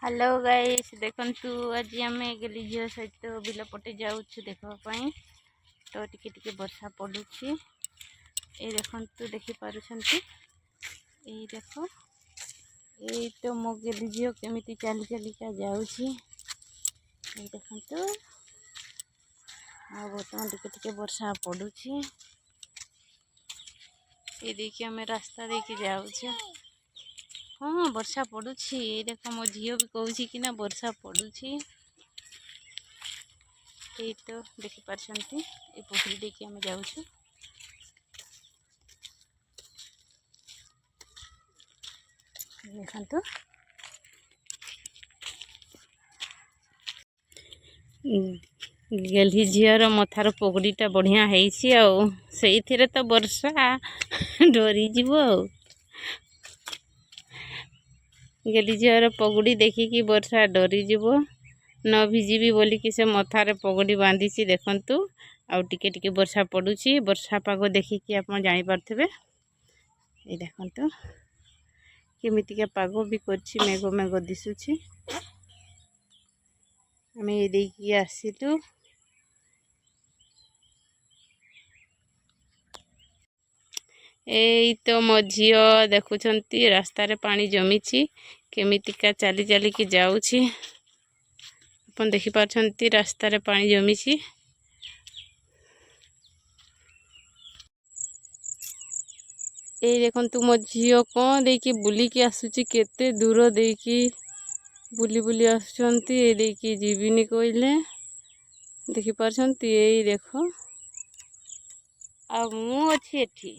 Hello guys देखंतु आज आम गेली झील सहित बिल पटे जाऊँ देखापी तो टिके वर्षा पड़ुछि ये देखंतु देखि पारुछंती ये देख ये तो मो गेली झील केमिति चली चलिका जाऊँची ये देखंतु आ बर्तमान टिके वर्षा पड़ुछि ये देखिए आम रास्ता देखी जाऊँ। हाँ वर्षा पड़ुछि देख मो झील भी कहूँ कि ना वर्षा पड़ुछि ये तो देखी पारछंती ये पोखरी देखिए आम जाऊँ देखंतु गेली झीर मथार पगड़ीटा बढ़िया है आउ से तो वर्षा डरी जीव गेली झीर पगड़ी देखिकी वर्षा डरी जीव न भिजिबी बोलिकी से मथारे पगड़ी बांधी देखंतु आउ टिके टिके वर्षा पड़ुछि वर्षा पाग देखिकी आप जानी पारथिबे ये देखंतु केमितिका पाग भी करछि मेघ मेघ दिसुछि आम ये देखिए आसिलु एई तो मो झील देखुछंती रास्ता रे पानी जमीची केमितिका चली चली की जाऊँची अपन देखि पारछंती रास्ता रे पानी जमीची ए देखंतु मो झील कौन देकी बुली की आसुची केते दूर देकी बुली बुली आसुचंती ए देकी जीविनी कहले देखि पारछंती एई देखो आ मु अछि एठी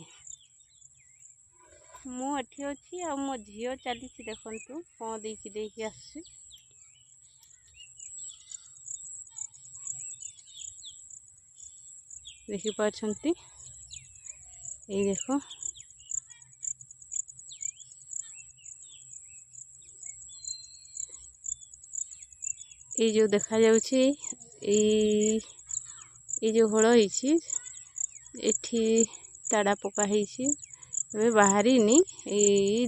मु एठी अछि आ मो झील चली देखंतु कौन देकी आसुची देखि पारछंती ये देखो ये जो देखा जाउछि ये जो हल होइछि एठी ताड़ा पका होइछि ए बाहरी नी ए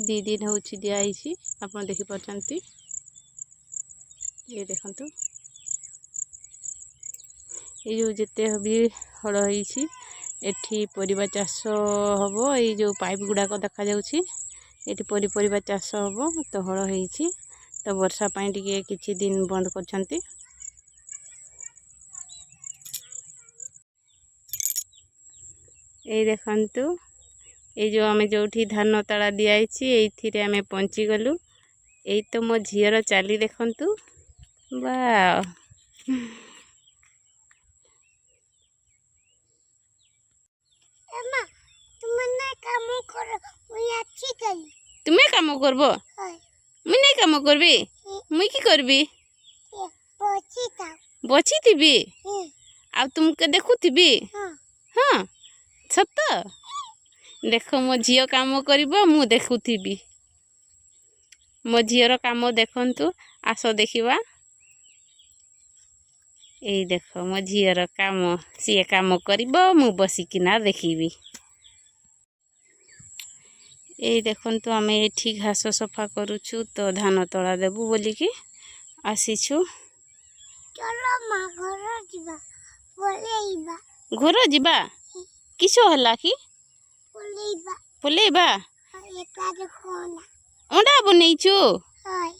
2 दिन होछि दिया आइछि आपण देखि पारछंती ये देखंतु ये जो जेते भी हल होइछि एठी परिबा चाष हबो ये जो पाइप गुडाक देखा जाउछि एठी परिबा चाष हबो तो हल होइछि तो वर्षा पाई टिके किछि दिन बंद करछंती ये देखंतु ये जो आमे जोठी धान ताड़ा दियाइछि एथिरे आमे पहुंची गलु एई तो मो झीर चाली देखंतु वाह तुम्हें काम करबो मुई नहीं काम करबी मुई की करबी बची थी आ तुमके देखु थी हाँ सत देख मो झील काम करिबो मु देखु थी मो झीर काम देखंतु आस देखिबा ए देख मो झीर काम सी काम करिबो मु बसिकिना देखिबी ये देखंतु आमे एठी घास सफा करूछु तो धान तोड़ा देबू बोलिकी आसीछु चलो मा घर जिबा बोलेइबा घर जिबा किछो हला की बोलेइबा बोलेइबा एका देखोना अंडा बनेइछु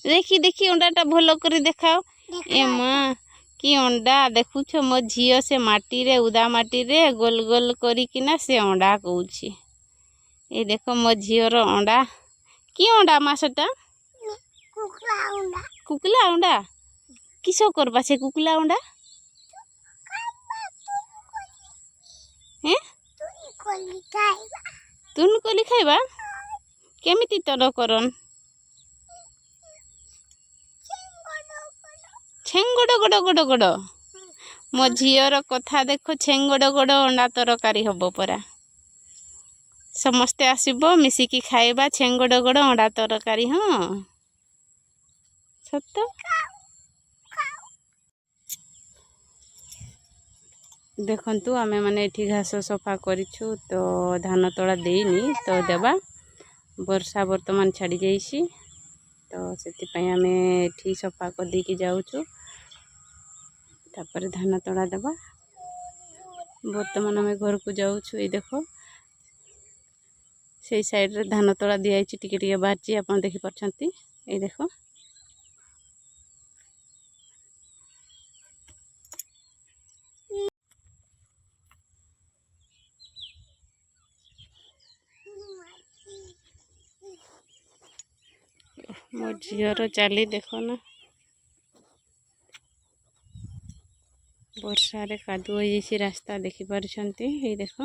देखी देखी अंडाटा भलो करी देखाओ ए मां की अंडा देखुछो मो झियो से माटी रे उदा माटी रे गोल गोल करी किना से अंडा कहूछि ये देखो मो झीर अंडा कि अंडा मासटा कुकला अंडा किसो करबा से कुकला अंडा हैं तुन कोली खाइबा केमिति तोर करन छेंगड़ गड़ गड़ गड़ मो झीर कथा देखो छेंगड़ गड़ अंडा तरकारी हबो परा समस्ते आसब मिसिकी खाइबा छेंगड़ गड़ अंडा तरकारी हाँ सत देखंतु आमे माने एठी घास सफा करिछु तो धान तोड़ा देइनी तो देबा वर्षा वर्तमान छाड़ी जाइछि तो से आम ये सफा कर देकी जाऊँ तापर धान तड़ा देवा। बर्तमान आम घर को जाऊँ ये देख से साइड रे धान तड़ा दिखाई टिके टिके बाहर आप देखिपार ये देख मो झीर चाली देख ना वर्षा रे कादुओ हो रास्ता देखिपार ये देख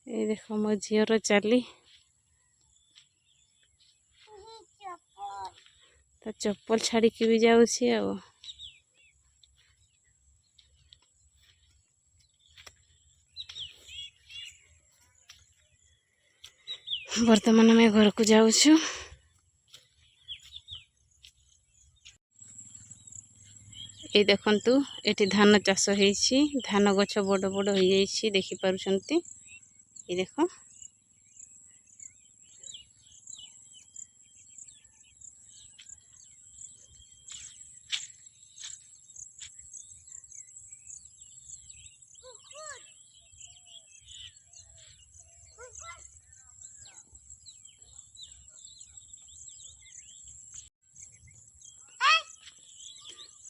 ये देख मो झीर चाली तो चप्पल छाड़ी की भी जाऊँगी आ वर्तमान में घर को जाऊँ। ये देखंतु एटी धान चाष होईछि धान गछ बड़ बड़ हो जाइछि देखि पारुछंती ये देख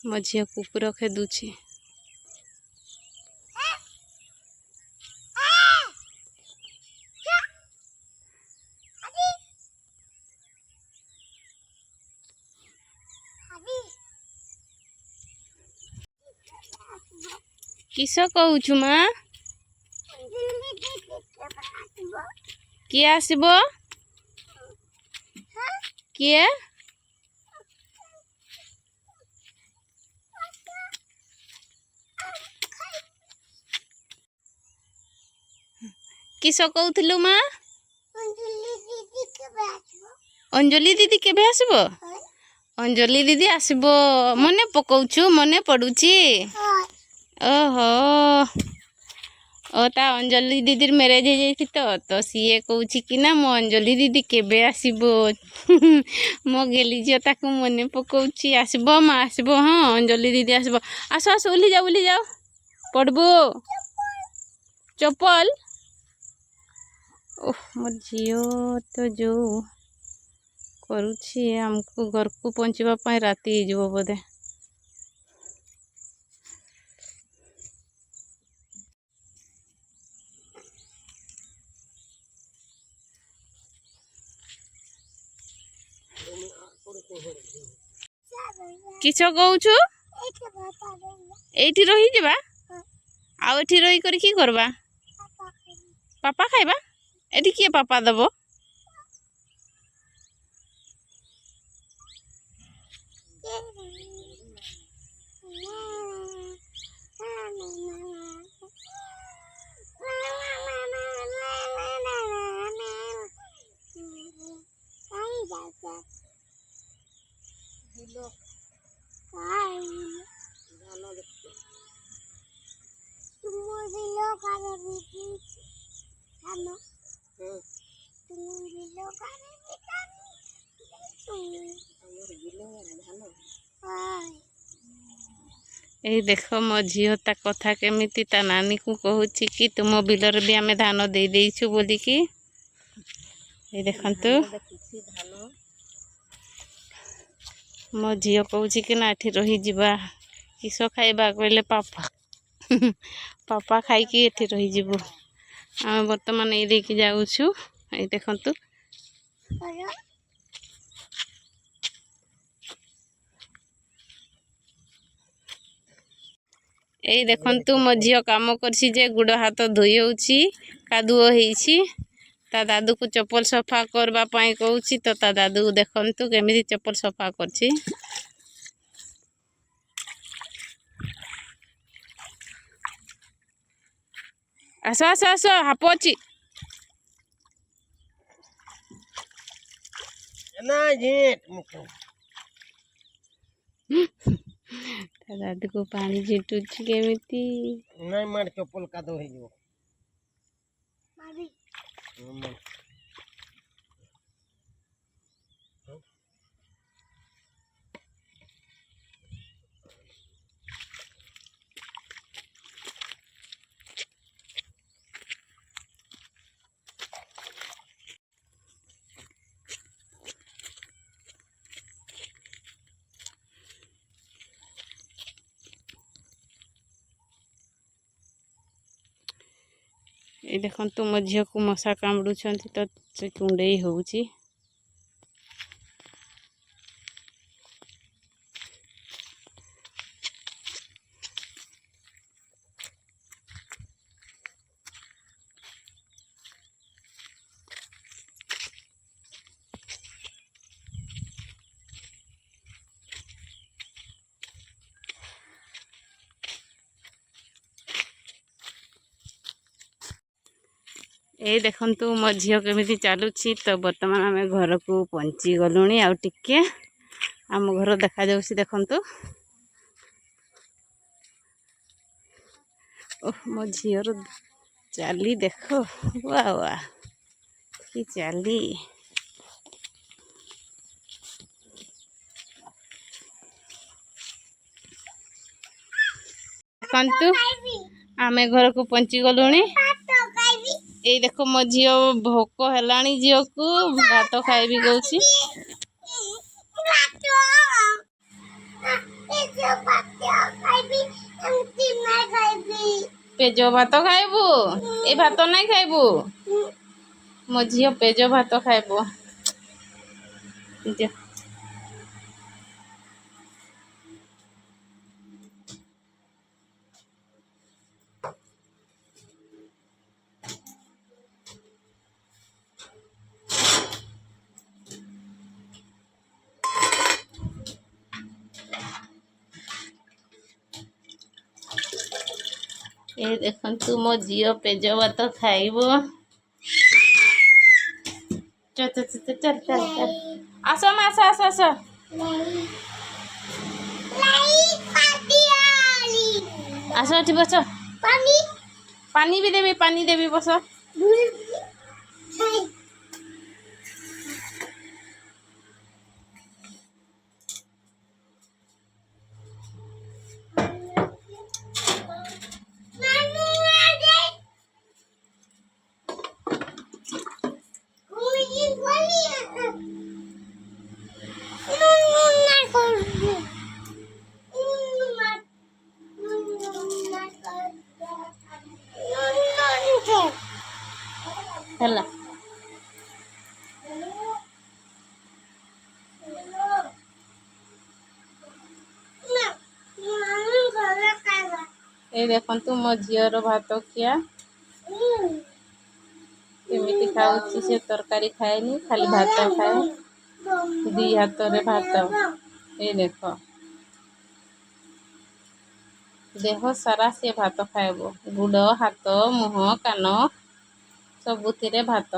मो झील कुकुर खेदुछि। किस कहूछु माँ किए आसब किए किस कहूलु माँ अंजलि दीदी केबे आसब अंजलि दीदी आसब मने पकाउछु मने पड़ुछि ओहो ओ ता अंजलि दीदी मैरेज हो जाई तो सीए कहूँ कि ना मो अंजलि दीदी केबे आसब मो गेली झील ताकू मने पकाउछि आसब माँ आसब हाँ अंजलि दीदी आसब आस आस ओली जाओ पड़बो चप्पल ओह मोर झील तो जो करुछि हमको घर को पहुँचवा राति हो बोधे किछ कहूछु एठी रही जबा आउ एठी रही कर की करबा पापा खाइबा एठी किए पापा दबो ए देख मो झील ता कथा केमिति ता नानी को कहूछि कि तुम बिलर भी आमे धान दे देइछु बोली कि ए देखंतु मो झील कहूछि कि ना एठी रही जिबा किस खाइबा कहले पापा पापा खाई कि एठी रही जिबो आमे वर्तमान ए देकी जाउछु ए देखंतु ए देखंतु मो झील काम करछि जे गुड़ हाथ धोई होछि कादुओ हेछि ता दादू को चप्पल सफा करबा पाई कहूछि तो ता दादू देखंतु केमिति चप्पल सफा करछि आस आस आस हाप अछि ତା ଦାଦୁକୁ ପାଣି ଝିଟୁଛି କେମିତି। ନାଇଁ ମାର ଚପଲ କାଦୁଅ ହେଇଯିବ। ये देखो मो झील को मशा कामुड़ुंट तो से कुंडे होउची। ये देखंतु मो झील केमिति चलुछि। तो बर्तमान आम घर को पहुँची गलुणी। आउ टिके आम घर देखा जाउछि देखंतु। ओह मो झीर चाली देखो, वाह वाह कि चाली। देखंतु आम घर को पहुँची गलुणी। ये देखो मो झील भोक हेलानी, झील को भात खाइबी गौची। पेज भात खाइबू, ए भात नहीं खाइबू। मो झील पेज भात खाइबू। ये देखंतु मो झील पेज भात खाइबो। चल चल चल चल चल आसो आसो आसो आसो। आसो उठी बस। पानी भी देवी, पानी देवी बस। हेला ये देखंतु मो झीर भात खिया केमिति खाउची। से तरकारी खाएनी, खाली भात खाए। दी हाथ रे भात। ये देखो देह सारा से भात खाइबो। गुड़ हाथ मुह कान सबुथिरे भात।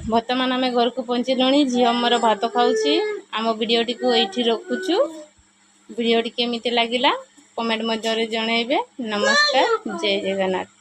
बर्तमान आम घर को पहुँचलुणी। झील मोर भात खाऊची। आम वीडियोटी को एठी रखुचु। वीडियोटी केमिति लागिला कमेंट मध्य जनइबे। नमस्कार, जय जगन्नाथ।